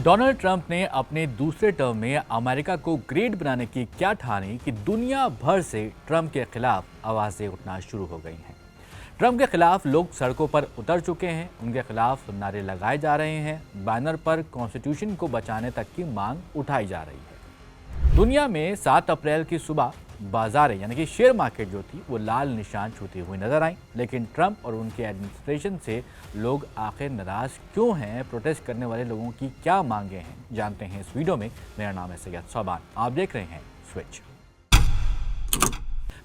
Donald Trump ने अपने दूसरे टर्म में अमेरिका को ग्रेट बनाने की क्या ठानी कि दुनिया भर से ट्रंप के खिलाफ आवाज़ें उठना शुरू हो गई हैं। ट्रंप के खिलाफ लोग सड़कों पर उतर चुके हैं, उनके खिलाफ नारे लगाए जा रहे हैं, बैनर पर कॉन्स्टिट्यूशन को बचाने तक की मांग उठाई जा रही है। दुनिया में 7 अप्रैल की सुबह बाजारें यानी कि शेयर मार्केट जो थी वो लाल निशान छूती हुई नजर आई, लेकिन ट्रंप और उनके एडमिनिस्ट्रेशन से लोग आखिर नाराज क्यों हैं? प्रोटेस्ट करने वाले लोगों की क्या मांगे हैं, जानते हैं इस वीडियो में। मेरा नाम है सैयद सोबान, आप देख रहे हैं स्विच।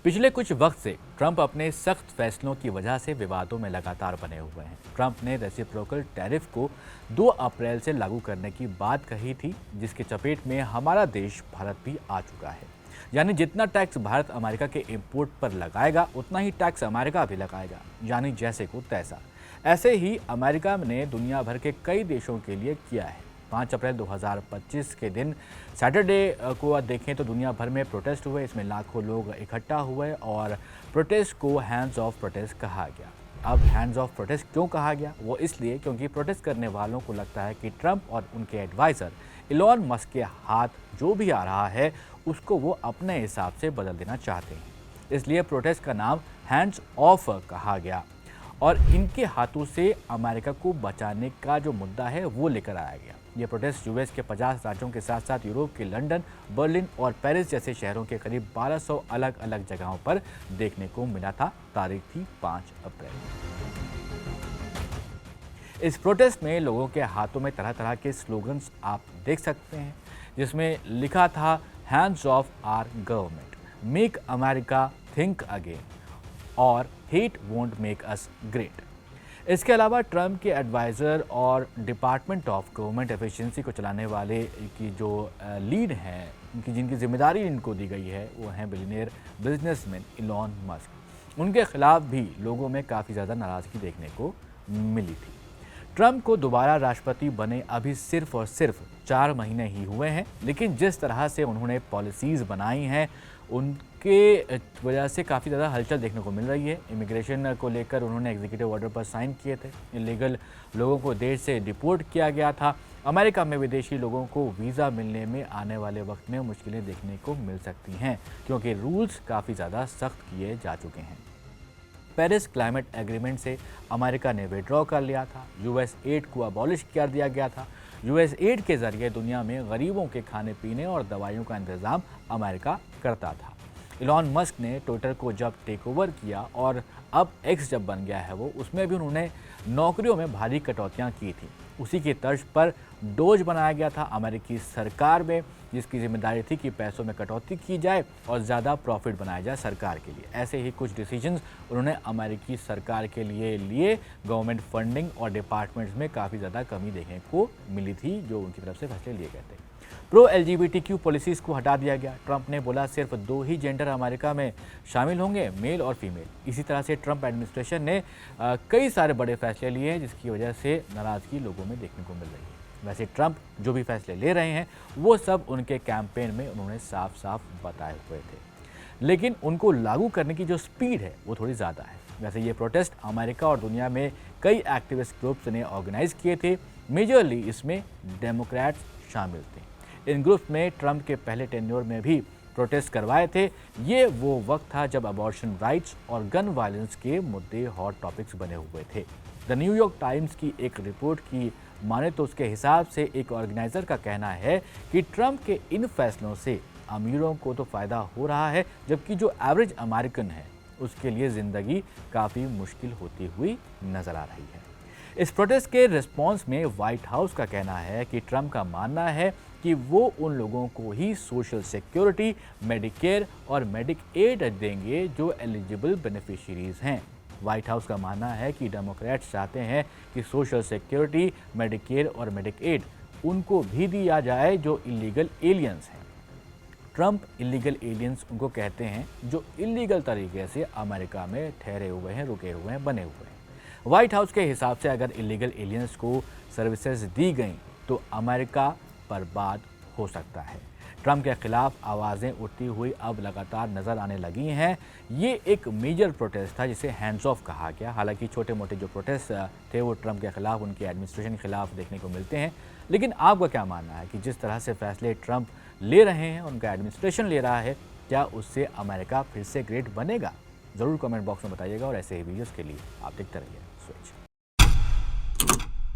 पिछले कुछ वक्त से ट्रंप अपने सख्त फैसलों की वजह से विवादों में लगातार बने हुए हैं। ट्रंप ने रेसिप्रोकल टैरिफ को 2 अप्रैल से लागू करने की बात कही थी, जिसके चपेट में हमारा देश भारत भी आ चुका है। यानी जितना टैक्स भारत अमेरिका के इंपोर्ट पर लगाएगा उतना ही टैक्स अमेरिका भी लगाएगा, यानी जैसे को तैसा। ऐसे ही अमेरिका ने दुनिया भर के कई देशों के लिए किया है। 5 अप्रैल 2025 के दिन सैटरडे को देखें तो दुनिया भर में प्रोटेस्ट हुए, इसमें लाखों लोग इकट्ठा हुए और प्रोटेस्ट को हैंड्स ऑफ प्रोटेस्ट कहा गया। अब हैंड्स ऑफ प्रोटेस्ट क्यों कहा गया? वो इसलिए क्योंकि प्रोटेस्ट करने वालों को लगता है कि ट्रंप और उनके एडवाइज़र इलॉन मस्क के हाथ जो भी आ रहा है उसको वो अपने हिसाब से बदल देना चाहते हैं। इसलिए प्रोटेस्ट का नाम हैंड्स ऑफ कहा गया और इनके हाथों से अमेरिका को बचाने का जो मुद्दा है वो लेकर आया गया। ये प्रोटेस्ट यूएस के 50 राज्यों के साथ साथ यूरोप के लंदन, बर्लिन और पेरिस जैसे शहरों के करीब 1200 अलग अलग जगहों पर देखने को मिला था। तारीख थी 5 अप्रैल। इस प्रोटेस्ट में लोगों के हाथों में तरह तरह के स्लोगन्स आप देख सकते हैं, जिसमें लिखा था hands off our government, make America think again और hate won't make us great. इसके अलावा ट्रंप के एडवाइज़र और डिपार्टमेंट ऑफ गवर्नमेंट एफिशिएंसी को चलाने वाले की जो लीड हैं, उनकी जिनकी जिम्मेदारी इनको दी गई है, वो हैं बिलियनियर बिजनेसमैन इलॉन मस्क। उनके खिलाफ भी लोगों में काफ़ी ज़्यादा नाराज़गी देखने को मिली थी। ट्रंप को दोबारा राष्ट्रपति बने अभी सिर्फ और सिर्फ 4 महीने ही हुए हैं, लेकिन जिस तरह से उन्होंने पॉलिसीज़ बनाई हैं उनके वजह से काफ़ी ज़्यादा हलचल देखने को मिल रही है। इमिग्रेशन को लेकर उन्होंने एग्जीक्यूटिव ऑर्डर पर साइन किए थे। इलीगल लोगों को देश से डिपोर्ट किया गया था। अमेरिका में विदेशी लोगों को वीज़ा मिलने में आने वाले वक्त में मुश्किलें देखने को मिल सकती हैं, क्योंकि रूल्स काफ़ी ज़्यादा सख्त किए जा चुके हैं। पेरिस क्लाइमेट एग्रीमेंट से अमेरिका ने विड्रॉ कर लिया था। यूएस एड को अबॉलिश कर दिया गया था। यूएस एड के जरिए दुनिया में गरीबों के खाने पीने और दवाइयों का इंतजाम अमेरिका करता था। इलॉन मस्क ने ट्विटर को जब टेक ओवर किया और अब एक्स जब बन गया है वो, उसमें भी उन्होंने नौकरियों में भारी कटौतियां की थी। उसी की तर्ज पर डोज बनाया गया था अमेरिकी सरकार में, जिसकी जिम्मेदारी थी कि पैसों में कटौती की जाए और ज़्यादा प्रॉफिट बनाया जाए सरकार के लिए। ऐसे ही कुछ डिसीजंस उन्होंने अमेरिकी सरकार के लिए गवर्नमेंट फंडिंग और डिपार्टमेंट्स में काफ़ी ज़्यादा कमी देखने को मिली थी, जो उनकी तरफ से फैसले लिए गए थे। प्रो LGBTQ पॉलिसीज़ को हटा दिया गया। ट्रंप ने बोला सिर्फ 2 ही जेंडर अमेरिका में शामिल होंगे, मेल और फीमेल। इसी तरह से ट्रंप एडमिनिस्ट्रेशन ने कई सारे बड़े फैसले लिए हैं, जिसकी वजह से नाराज़गी लोगों में देखने को मिल रही है। वैसे ट्रंप जो भी फैसले ले रहे हैं वो सब उनके कैंपेन में उन्होंने साफ साफ बताए हुए थे, लेकिन उनको लागू करने की जो स्पीड है वो थोड़ी ज़्यादा है। वैसे ये प्रोटेस्ट अमेरिका और दुनिया में कई एक्टिविस्ट ग्रुप्स ने ऑर्गेनाइज किए थे। मेजरली इसमें डेमोक्रेट्स शामिल थे। इन ग्रुप्स में ट्रंप के पहले टेन्योर में भी प्रोटेस्ट करवाए थे। ये वो वक्त था जब अबॉर्शन राइट्स और गन वायलेंस के मुद्दे हॉट टॉपिक्स बने हुए थे। द न्यूयॉर्क टाइम्स की एक रिपोर्ट की माने तो उसके हिसाब से एक ऑर्गेनाइजर का कहना है कि ट्रंप के इन फैसलों से अमीरों को तो फ़ायदा हो रहा है, जबकि जो एवरेज अमेरिकन है उसके लिए ज़िंदगी काफ़ी मुश्किल होती हुई नज़र आ रही है। इस प्रोटेस्ट के रिस्पॉन्स में व्हाइट हाउस का कहना है कि ट्रंप का मानना है कि वो उन लोगों को ही सोशल सिक्योरिटी, मेडिकेयर और मेडिकेड देंगे जो एलिजिबल बेनिफिशियरीज हैं। व्हाइट हाउस का मानना है कि डेमोक्रेट्स चाहते हैं कि सोशल सिक्योरिटी, मेडिकेयर और मेडिकेड उनको भी दिया जाए जो इलीगल एलियंस हैं। ट्रंप इलीगल एलियंस उनको कहते हैं जो इलीगल तरीके से अमेरिका में ठहरे हुए हैं, रुके हुए हैं, बने हुए हैं। व्हाइट हाउस के हिसाब से अगर इलीगल एलियंस को सर्विसेज दी गई तो अमेरिका बर्बाद हो सकता है। ट्रंप के खिलाफ आवाज़ें उठती हुई अब लगातार नज़र आने लगी हैं। ये एक मेजर प्रोटेस्ट था जिसे हैंड्स ऑफ कहा गया। हालांकि छोटे मोटे जो प्रोटेस्ट थे वो ट्रंप के खिलाफ, उनकी एडमिनिस्ट्रेशन के खिलाफ देखने को मिलते हैं। लेकिन आपका क्या मानना है कि जिस तरह से फैसले ट्रंप ले रहे हैं, उनका एडमिनिस्ट्रेशन ले रहा है, क्या उससे अमेरिका फिर से ग्रेट बनेगा? ज़रूर कमेंट बॉक्स में बताइएगा और ऐसे ही वीडियोज़ के लिए आप देखते रहिए स्विच।